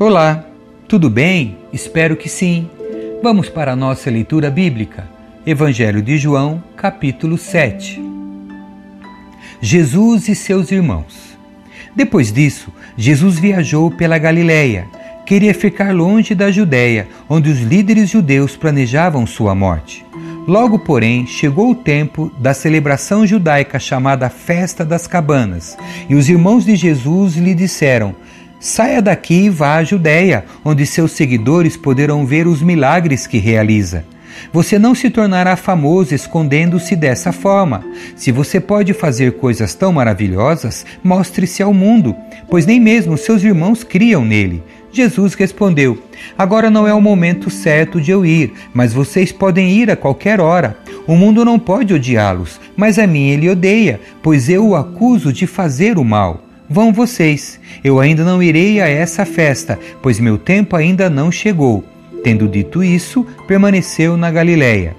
Olá, tudo bem? Espero que sim. Vamos para a nossa leitura bíblica. Evangelho de João, capítulo 7. Jesus e seus irmãos. Depois disso, Jesus viajou pela Galileia. Queria ficar longe da Judéia, onde os líderes judeus planejavam sua morte. Logo, porém, chegou o tempo da celebração judaica chamada Festa das Cabanas, e os irmãos de Jesus lhe disseram: saia daqui e vá à Judéia, onde seus seguidores poderão ver os milagres que realiza. Você não se tornará famoso escondendo-se dessa forma. Se você pode fazer coisas tão maravilhosas, mostre-se ao mundo, pois nem mesmo seus irmãos criam nele. Jesus respondeu: agora não é o momento certo de eu ir, mas vocês podem ir a qualquer hora. O mundo não pode odiá-los, mas a mim ele odeia, pois eu o acuso de fazer o mal. Vão vocês, eu ainda não irei a essa festa, pois meu tempo ainda não chegou. Tendo dito isso, permaneceu na Galileia.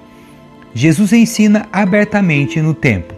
Jesus ensina abertamente no templo.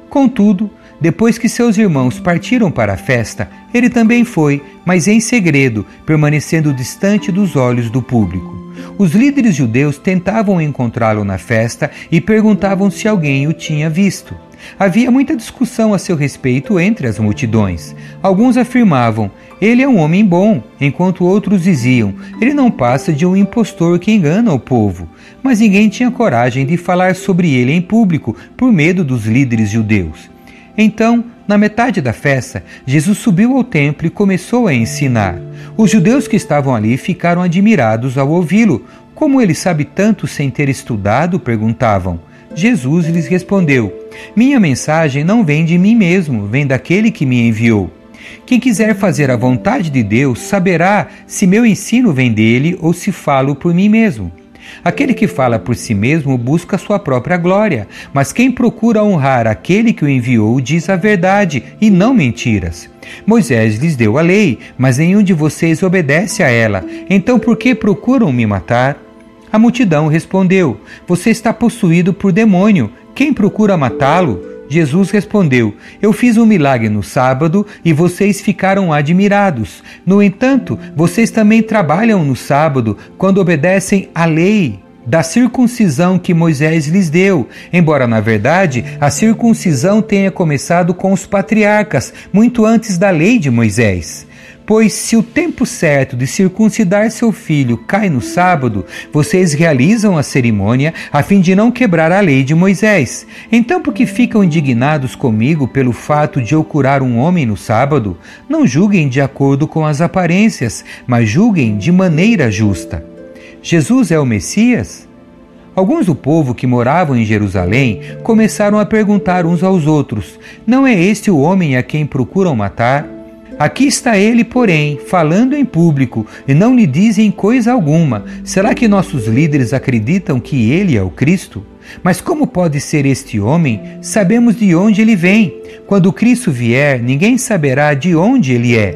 Contudo, depois que seus irmãos partiram para a festa, ele também foi, mas em segredo, permanecendo distante dos olhos do público. Os líderes judeus tentavam encontrá-lo na festa e perguntavam se alguém o tinha visto. Havia muita discussão a seu respeito entre as multidões. Alguns afirmavam: ele é um homem bom, enquanto outros diziam: ele não passa de um impostor que engana o povo. Mas ninguém tinha coragem de falar sobre ele em público por medo dos líderes judeus. Então, na metade da festa, Jesus subiu ao templo e começou a ensinar. Os judeus que estavam ali ficaram admirados ao ouvi-lo. Como ele sabe tanto sem ter estudado? Perguntavam. Jesus lhes respondeu: minha mensagem não vem de mim mesmo, vem daquele que me enviou. Quem quiser fazer a vontade de Deus saberá se meu ensino vem dele ou se falo por mim mesmo. Aquele que fala por si mesmo busca sua própria glória, mas quem procura honrar aquele que o enviou diz a verdade e não mentiras. Moisés lhes deu a lei, mas nenhum de vocês obedece a ela. Então por que procuram me matar? A multidão respondeu: você está possuído por demônio. Quem procura matá-lo? Jesus respondeu: eu fiz um milagre no sábado e vocês ficaram admirados. No entanto, vocês também trabalham no sábado, quando obedecem à lei da circuncisão que Moisés lhes deu, embora, na verdade, a circuncisão tenha começado com os patriarcas, muito antes da lei de Moisés. Pois se o tempo certo de circuncidar seu filho cai no sábado, vocês realizam a cerimônia a fim de não quebrar a lei de Moisés. Então por que ficam indignados comigo pelo fato de eu curar um homem no sábado? Não julguem de acordo com as aparências, mas julguem de maneira justa. Jesus é o Messias? Alguns do povo que moravam em Jerusalém começaram a perguntar uns aos outros: não é este o homem a quem procuram matar? Aqui está ele, porém, falando em público, e não lhe dizem coisa alguma. Será que nossos líderes acreditam que ele é o Cristo? Mas como pode ser este homem? Sabemos de onde ele vem. Quando o Cristo vier, ninguém saberá de onde ele é.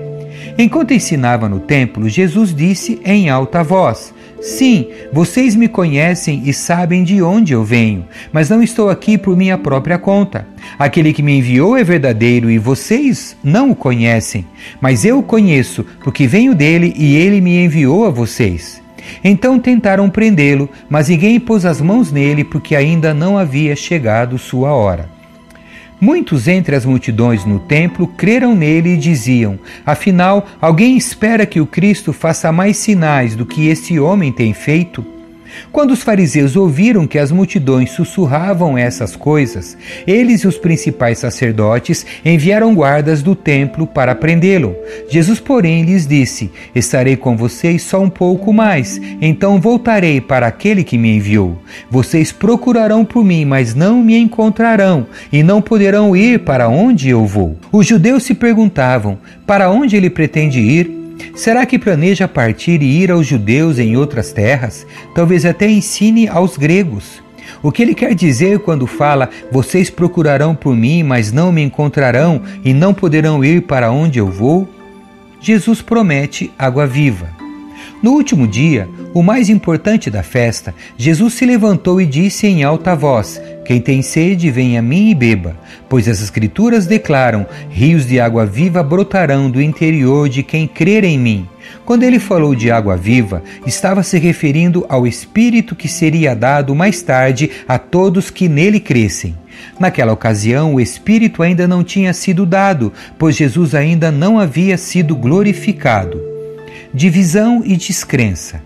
Enquanto ensinava no templo, Jesus disse em alta voz: sim, vocês me conhecem e sabem de onde eu venho, mas não estou aqui por minha própria conta. Aquele que me enviou é verdadeiro e vocês não o conhecem, mas eu o conheço, porque venho dele e ele me enviou a vocês. Então tentaram prendê-lo, mas ninguém pôs as mãos nele, porque ainda não havia chegado sua hora. Muitos entre as multidões no templo creram nele e diziam: afinal, alguém espera que o Cristo faça mais sinais do que esse homem tem feito? Quando os fariseus ouviram que as multidões sussurravam essas coisas, eles e os principais sacerdotes enviaram guardas do templo para prendê-lo. Jesus, porém, lhes disse: estarei com vocês só um pouco mais, então voltarei para aquele que me enviou. Vocês procurarão por mim, mas não me encontrarão, e não poderão ir para onde eu vou. Os judeus se perguntavam: para onde ele pretende ir? Será que planeja partir e ir aos judeus em outras terras? Talvez até ensine aos gregos. O que ele quer dizer quando fala: vocês procurarão por mim, mas não me encontrarão e não poderão ir para onde eu vou? Jesus promete água viva. No último dia, o mais importante da festa, Jesus se levantou e disse em alta voz: quem tem sede, venha a mim e beba, pois as Escrituras declaram: rios de água viva brotarão do interior de quem crer em mim. Quando ele falou de água viva, estava se referindo ao Espírito que seria dado mais tarde a todos que nele crescem. Naquela ocasião, o Espírito ainda não tinha sido dado, pois Jesus ainda não havia sido glorificado. Divisão e descrença.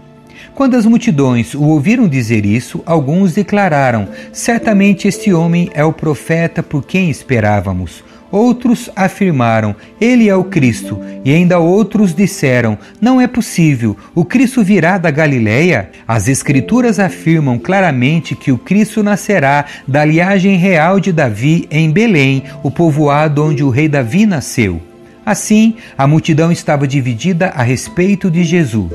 Quando as multidões o ouviram dizer isso, alguns declararam: certamente este homem é o profeta por quem esperávamos. Outros afirmaram: ele é o Cristo. E ainda outros disseram: não é possível, o Cristo virá da Galileia? As Escrituras afirmam claramente que o Cristo nascerá da linhagem real de Davi em Belém, o povoado onde o rei Davi nasceu. Assim, a multidão estava dividida a respeito de Jesus.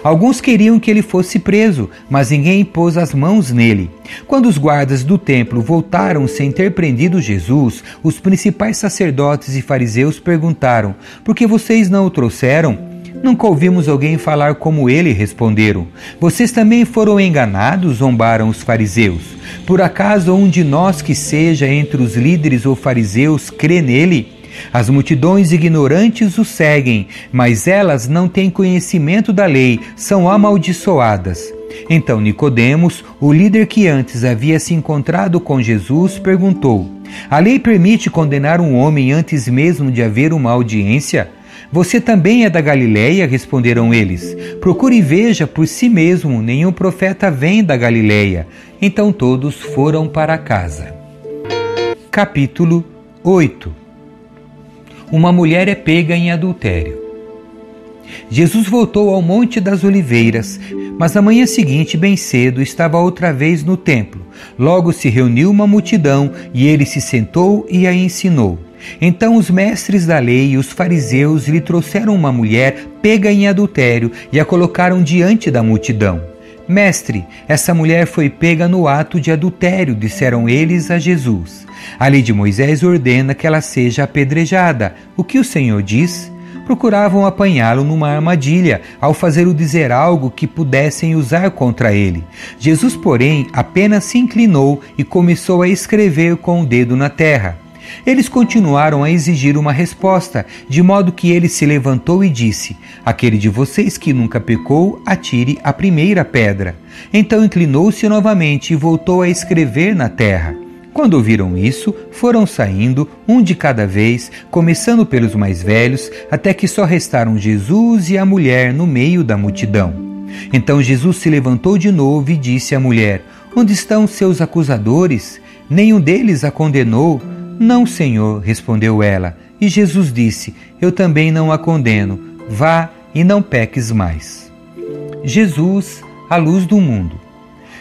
Alguns queriam que ele fosse preso, mas ninguém pôs as mãos nele. Quando os guardas do templo voltaram sem ter prendido Jesus, os principais sacerdotes e fariseus perguntaram: por que vocês não o trouxeram? Nunca ouvimos alguém falar como ele, responderam. Vocês também foram enganados, zombaram os fariseus. Por acaso um de nós que seja entre os líderes ou fariseus crê nele? As multidões ignorantes o seguem, mas elas não têm conhecimento da lei, são amaldiçoadas. Então Nicodemos, o líder que antes havia se encontrado com Jesus, perguntou: a lei permite condenar um homem antes mesmo de haver uma audiência? Você também é da Galileia? Responderam eles. Procure e veja por si mesmo, nenhum profeta vem da Galileia. Então todos foram para casa. Capítulo 8. Uma mulher é pega em adultério. Jesus voltou ao Monte das Oliveiras, mas na manhã seguinte, bem cedo, estava outra vez no templo. Logo se reuniu uma multidão e ele se sentou e a ensinou. Então os mestres da lei e os fariseus lhe trouxeram uma mulher pega em adultério e a colocaram diante da multidão. Mestre, essa mulher foi pega no ato de adultério, disseram eles a Jesus. A lei de Moisés ordena que ela seja apedrejada. O que o Senhor diz? Procuravam apanhá-lo numa armadilha, ao fazer-o dizer algo que pudessem usar contra ele. Jesus, porém, apenas se inclinou e começou a escrever com o dedo na terra. Eles continuaram a exigir uma resposta, de modo que ele se levantou e disse: aquele de vocês que nunca pecou, atire a primeira pedra. Então inclinou-se novamente e voltou a escrever na terra. Quando ouviram isso, foram saindo, um de cada vez, começando pelos mais velhos, até que só restaram Jesus e a mulher no meio da multidão. Então Jesus se levantou de novo e disse à mulher: onde estão seus acusadores? Nenhum deles a condenou? Não, Senhor, respondeu ela. E Jesus disse: eu também não a condeno. Vá e não peques mais. Jesus, a luz do mundo.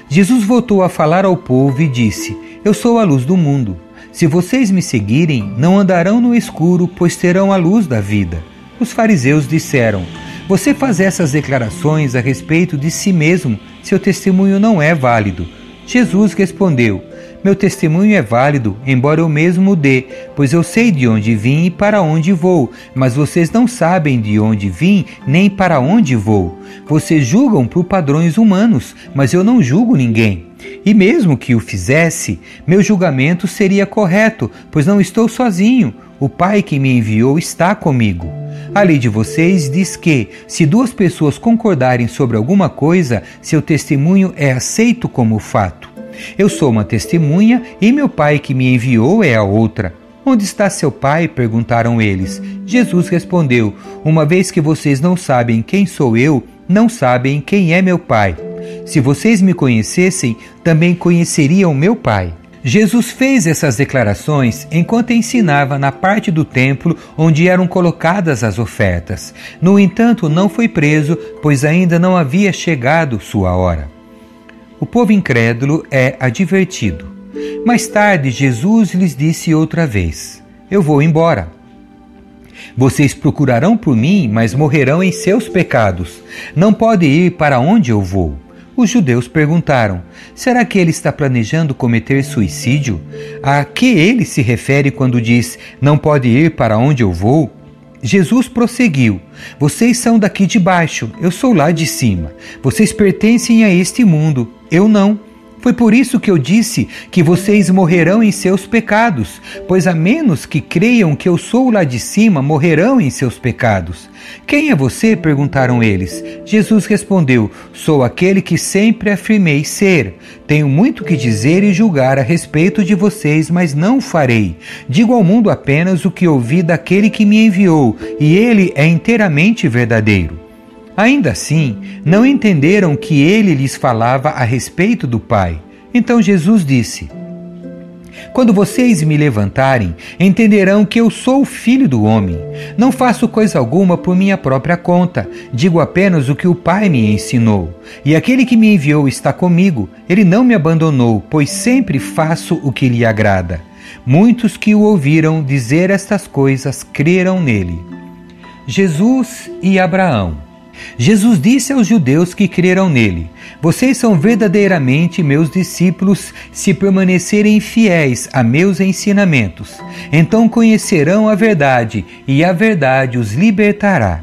Jesus voltou a falar ao povo e disse: eu sou a luz do mundo. Se vocês me seguirem, não andarão no escuro, pois terão a luz da vida. Os fariseus disseram: você faz essas declarações a respeito de si mesmo, seu testemunho não é válido. Jesus respondeu: meu testemunho é válido, embora eu mesmo o dê, pois eu sei de onde vim e para onde vou, mas vocês não sabem de onde vim nem para onde vou. Vocês julgam por padrões humanos, mas eu não julgo ninguém. E mesmo que o fizesse, meu julgamento seria correto, pois não estou sozinho. O Pai que me enviou está comigo. A lei de vocês diz que, se duas pessoas concordarem sobre alguma coisa, seu testemunho é aceito como fato. Eu sou uma testemunha e meu Pai que me enviou é a outra. Onde está seu Pai? Perguntaram eles. Jesus respondeu: uma vez que vocês não sabem quem sou eu, não sabem quem é meu Pai. Se vocês me conhecessem, também conheceriam meu Pai. Jesus fez essas declarações enquanto ensinava na parte do templo onde eram colocadas as ofertas. No entanto, não foi preso, pois ainda não havia chegado sua hora. O povo incrédulo é advertido. Mais tarde, Jesus lhes disse outra vez: eu vou embora. Vocês procurarão por mim, mas morrerão em seus pecados. Não pode ir para onde eu vou. Os judeus perguntaram: será que ele está planejando cometer suicídio? A que ele se refere quando diz: não pode ir para onde eu vou? Jesus prosseguiu: vocês são daqui de baixo, eu sou lá de cima. Vocês pertencem a este mundo, eu não. Foi por isso que eu disse que vocês morrerão em seus pecados, pois a menos que creiam que eu sou lá de cima, morrerão em seus pecados. Quem é você? Perguntaram eles. Jesus respondeu: sou aquele que sempre afirmei ser. Tenho muito que dizer e julgar a respeito de vocês, mas não o farei. Digo ao mundo apenas o que ouvi daquele que me enviou, e ele é inteiramente verdadeiro. Ainda assim, não entenderam que ele lhes falava a respeito do Pai. Então Jesus disse: quando vocês me levantarem, entenderão que eu sou o Filho do Homem. Não faço coisa alguma por minha própria conta, digo apenas o que o Pai me ensinou. E aquele que me enviou está comigo, ele não me abandonou, pois sempre faço o que lhe agrada. Muitos que o ouviram dizer estas coisas creram nele. Jesus e Abraão. Jesus disse aos judeus que creram nele: vocês são verdadeiramente meus discípulos se permanecerem fiéis a meus ensinamentos. Então conhecerão a verdade, e a verdade os libertará.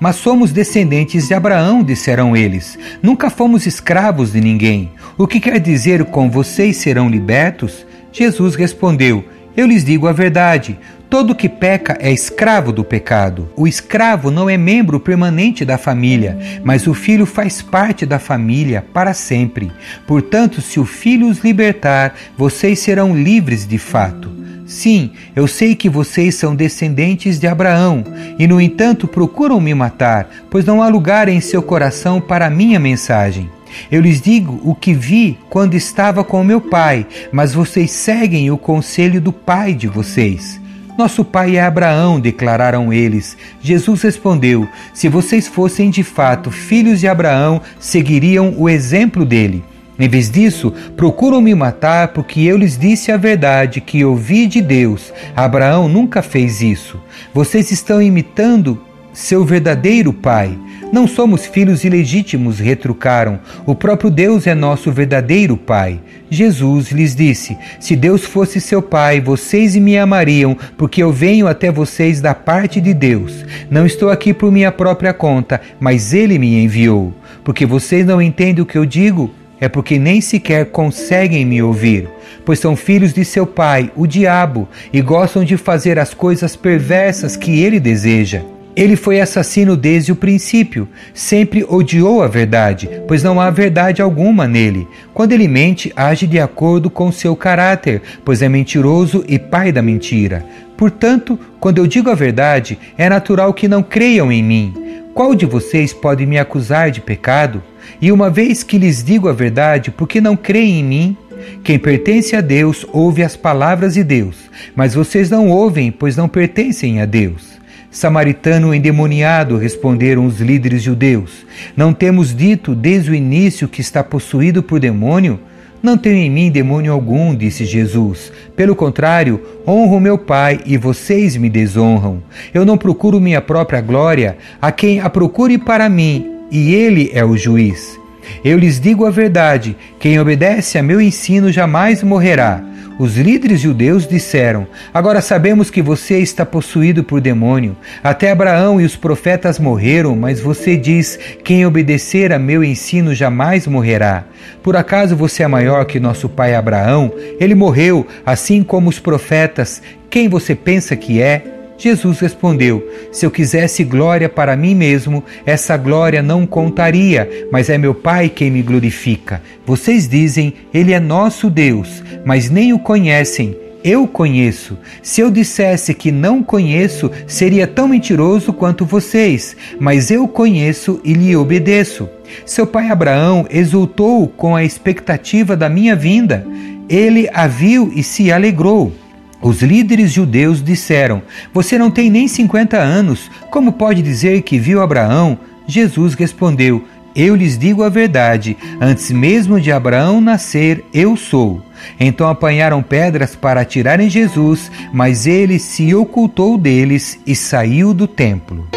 Mas somos descendentes de Abraão, disseram eles. Nunca fomos escravos de ninguém. O que quer dizer com vocês serão libertos? Jesus respondeu: eu lhes digo a verdade. Todo que peca é escravo do pecado. O escravo não é membro permanente da família, mas o filho faz parte da família para sempre. Portanto, se o filho os libertar, vocês serão livres de fato. Sim, eu sei que vocês são descendentes de Abraão, e no entanto procuram me matar, pois não há lugar em seu coração para a minha mensagem. Eu lhes digo o que vi quando estava com meu pai, mas vocês seguem o conselho do pai de vocês. Nosso pai é Abraão, declararam eles. Jesus respondeu: se vocês fossem de fato filhos de Abraão, seguiriam o exemplo dele. Em vez disso, procuram me matar porque eu lhes disse a verdade que ouvi de Deus. Abraão nunca fez isso. Vocês estão imitando seu verdadeiro pai. Não somos filhos ilegítimos, retrucaram. O próprio Deus é nosso verdadeiro pai. Jesus lhes disse: se Deus fosse seu pai, vocês me amariam, porque eu venho até vocês da parte de Deus. Não estou aqui por minha própria conta, mas ele me enviou. Porque vocês não entendem o que eu digo? É porque nem sequer conseguem me ouvir, pois são filhos de seu pai, o diabo, e gostam de fazer as coisas perversas que ele deseja. Ele foi assassino desde o princípio, sempre odiou a verdade, pois não há verdade alguma nele. Quando ele mente, age de acordo com seu caráter, pois é mentiroso e pai da mentira. Portanto, quando eu digo a verdade, é natural que não creiam em mim. Qual de vocês pode me acusar de pecado? E uma vez que lhes digo a verdade, por que não creem em mim? Quem pertence a Deus ouve as palavras de Deus, mas vocês não ouvem, pois não pertencem a Deus. Samaritano endemoniado, responderam os líderes judeus. Não temos dito desde o início que está possuído por demônio? Não tenho em mim demônio algum, disse Jesus. Pelo contrário, honro meu Pai e vocês me desonram. Eu não procuro minha própria glória, há quem a procure para mim, e ele é o juiz. Eu lhes digo a verdade, quem obedece a meu ensino jamais morrerá. Os líderes judeus disseram: agora sabemos que você está possuído por demônio. Até Abraão e os profetas morreram, mas você diz: quem obedecer a meu ensino jamais morrerá. Por acaso você é maior que nosso pai Abraão? Ele morreu, assim como os profetas. Quem você pensa que é? Jesus respondeu: se eu quisesse glória para mim mesmo, essa glória não contaria, mas é meu Pai quem me glorifica. Vocês dizem: ele é nosso Deus, mas nem o conhecem. Eu conheço. Se eu dissesse que não conheço, seria tão mentiroso quanto vocês, mas eu conheço e lhe obedeço. Seu pai Abraão exultou com a expectativa da minha vinda. Ele a viu e se alegrou. Os líderes judeus disseram: você não tem nem 50 anos, como pode dizer que viu Abraão? Jesus respondeu: eu lhes digo a verdade, antes mesmo de Abraão nascer, eu sou. Então apanharam pedras para atirar em Jesus, mas ele se ocultou deles e saiu do templo.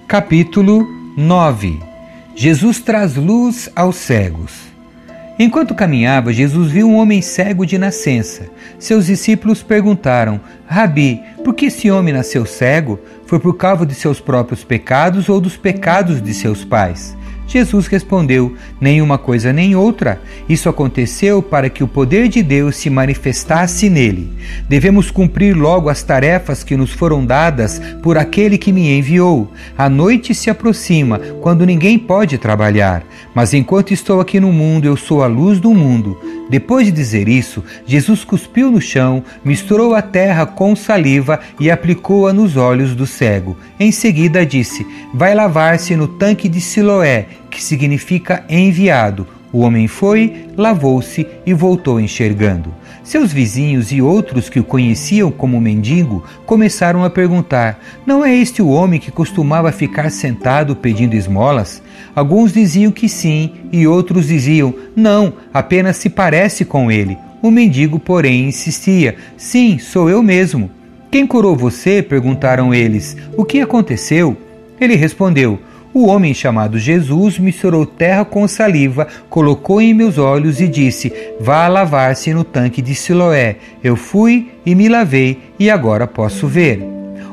Capítulo 9. Jesus traz luz aos cegos. Enquanto caminhava, Jesus viu um homem cego de nascença. Seus discípulos perguntaram: Rabi, por que esse homem nasceu cego? Foi por causa de seus próprios pecados ou dos pecados de seus pais? Jesus respondeu: nenhuma coisa nem outra. Isso aconteceu para que o poder de Deus se manifestasse nele. Devemos cumprir logo as tarefas que nos foram dadas por aquele que me enviou. A noite se aproxima, quando ninguém pode trabalhar. Mas enquanto estou aqui no mundo, eu sou a luz do mundo. Depois de dizer isso, Jesus cuspiu no chão, misturou a terra com saliva e aplicou-a nos olhos do cego. Em seguida disse: vai lavar-se no tanque de Siloé, que significa enviado. O homem foi, lavou-se e voltou enxergando. Seus vizinhos e outros que o conheciam como mendigo começaram a perguntar: não é este o homem que costumava ficar sentado pedindo esmolas? Alguns diziam que sim e outros diziam: não, apenas se parece com ele. O mendigo, porém, insistia: sim, sou eu mesmo. Quem curou você? Perguntaram eles. O que aconteceu? Ele respondeu: o homem chamado Jesus misturou terra com saliva, colocou em meus olhos e disse: vá lavar-se no tanque de Siloé. Eu fui e me lavei e agora posso ver.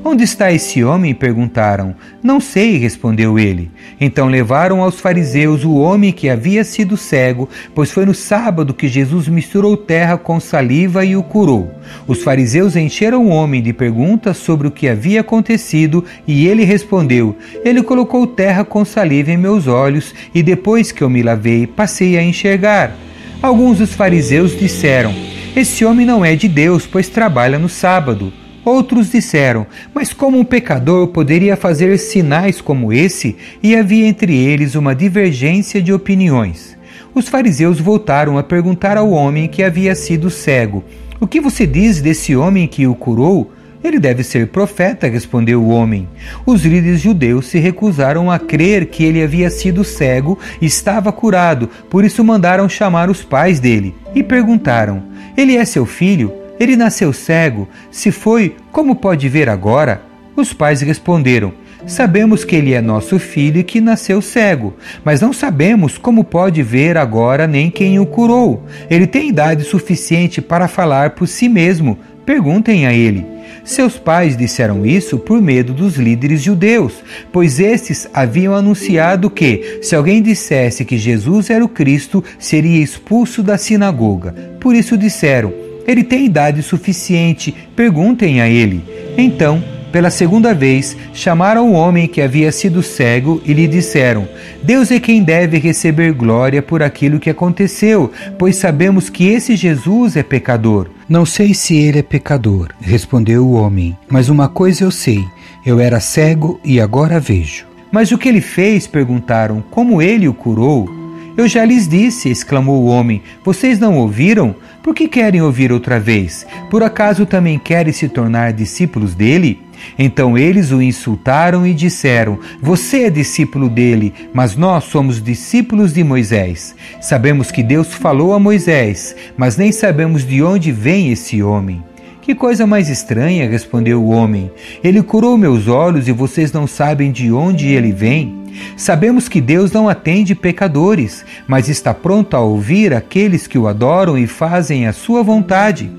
Onde está esse homem? Perguntaram. Não sei, respondeu ele. Então levaram aos fariseus o homem que havia sido cego, pois foi no sábado que Jesus misturou terra com saliva e o curou. Os fariseus encheram o homem de perguntas sobre o que havia acontecido e ele respondeu: ele colocou terra com saliva em meus olhos e depois que eu me lavei, passei a enxergar. Alguns dos fariseus disseram: esse homem não é de Deus, pois trabalha no sábado. Outros disseram: mas como um pecador poderia fazer sinais como esse? E havia entre eles uma divergência de opiniões. Os fariseus voltaram a perguntar ao homem que havia sido cego: o que você diz desse homem que o curou? Ele deve ser profeta, respondeu o homem. Os líderes judeus se recusaram a crer que ele havia sido cego e estava curado, por isso mandaram chamar os pais dele e perguntaram: ele é seu filho? Ele nasceu cego. Se foi, como pode ver agora? Os pais responderam: sabemos que ele é nosso filho e que nasceu cego, mas não sabemos como pode ver agora nem quem o curou. Ele tem idade suficiente para falar por si mesmo. Perguntem a ele. Seus pais disseram isso por medo dos líderes judeus, pois estes haviam anunciado que, se alguém dissesse que Jesus era o Cristo, seria expulso da sinagoga. Por isso disseram: ele tem idade suficiente, perguntem a ele. Então, pela segunda vez, chamaram o homem que havia sido cego e lhe disseram: Deus é quem deve receber glória por aquilo que aconteceu, pois sabemos que esse Jesus é pecador. Não sei se ele é pecador, respondeu o homem, mas uma coisa eu sei: eu era cego e agora vejo. Mas o que ele fez? Perguntaram. Como ele o curou? Eu já lhes disse, exclamou o homem. Vocês não ouviram? Por que querem ouvir outra vez? Por acaso também querem se tornar discípulos dele? Então eles o insultaram e disseram: você é discípulo dele, mas nós somos discípulos de Moisés. Sabemos que Deus falou a Moisés, mas nem sabemos de onde vem esse homem. Que coisa mais estranha, respondeu o homem. Ele curou meus olhos e vocês não sabem de onde ele vem? Sabemos que Deus não atende pecadores, mas está pronto a ouvir aqueles que o adoram e fazem a sua vontade.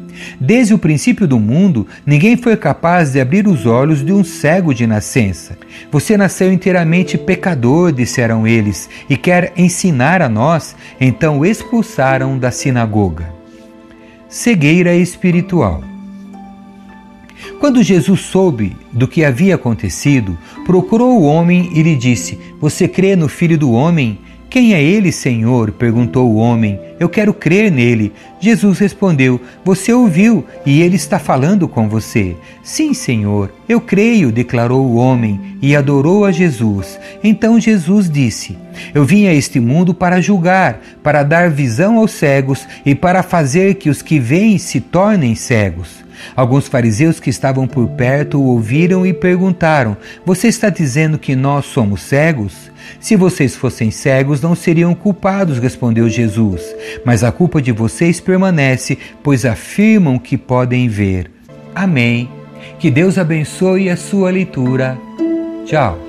Desde o princípio do mundo, ninguém foi capaz de abrir os olhos de um cego de nascença. Você nasceu inteiramente pecador, disseram eles, e quer ensinar a nós? Então o expulsaram da sinagoga. Cegueira espiritual. Quando Jesus soube do que havia acontecido, procurou o homem e lhe disse: você crê no Filho do Homem? Quem é ele, Senhor? Perguntou o homem. Eu quero crer nele. Jesus respondeu: você ouviu e ele está falando com você. Sim, Senhor, eu creio, declarou o homem e adorou a Jesus. Então Jesus disse: eu vim a este mundo para julgar, para dar visão aos cegos e para fazer que os que veem se tornem cegos. Alguns fariseus que estavam por perto o ouviram e perguntaram: você está dizendo que nós somos cegos? Se vocês fossem cegos, não seriam culpados, respondeu Jesus. Mas a culpa de vocês permanece, pois afirmam que podem ver. Amém. Que Deus abençoe a sua leitura. Tchau.